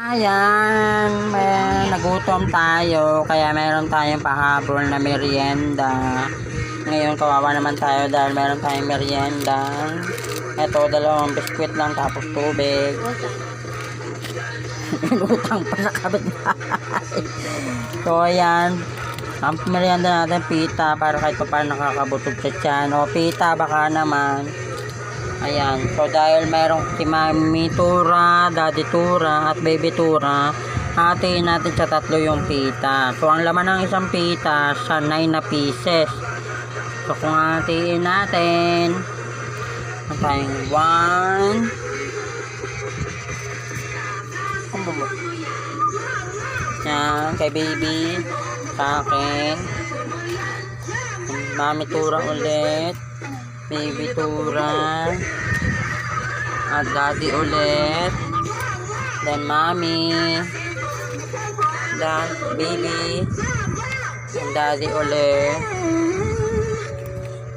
Ayan, nagutom tayo, kaya meron tayong pahabol na merienda. Ngayon, kawawa naman tayo dahil meron tayong merienda. Ito, 2 biskwit lang tapos tubig. Utang pa sa kapitbahay. So, ayan. Ang merienda natin, pita, para kahit pa paano nakakabutog sa tiyan. O, pita, baka naman. Ayan, so dahil merong si Mami Tura, Daddy Tura, at Baby Tura, hatiin natin sa 3 yung pita. So ang laman ng isang pita, sa 9 na pieces. So kung hatiin natin, tayong 1. Yan, kay Baby, sa akin. Mami Tura ulit. Baby Tura at Daddy ulit, then Mommy, then Baby and Daddy ulit,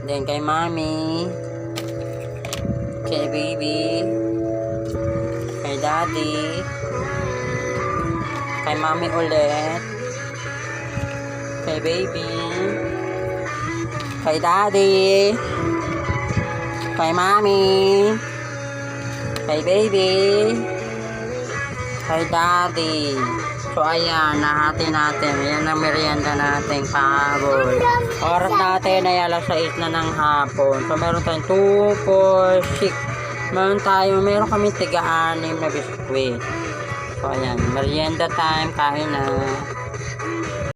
then kay Mommy, kay Baby, kay Daddy, kay Mommy ulit, kay Baby, kay Daddy, kay Mami, kay Baby, kay Daddy. So ayan, nahati natin. Yan ang merienda natin pahabol. Oras natin ay alas 6 na ng hapon. So meron tayong 2, 4, 6. Meron kami tiga-6 na biskwit. So ayan, merienda time, kain na.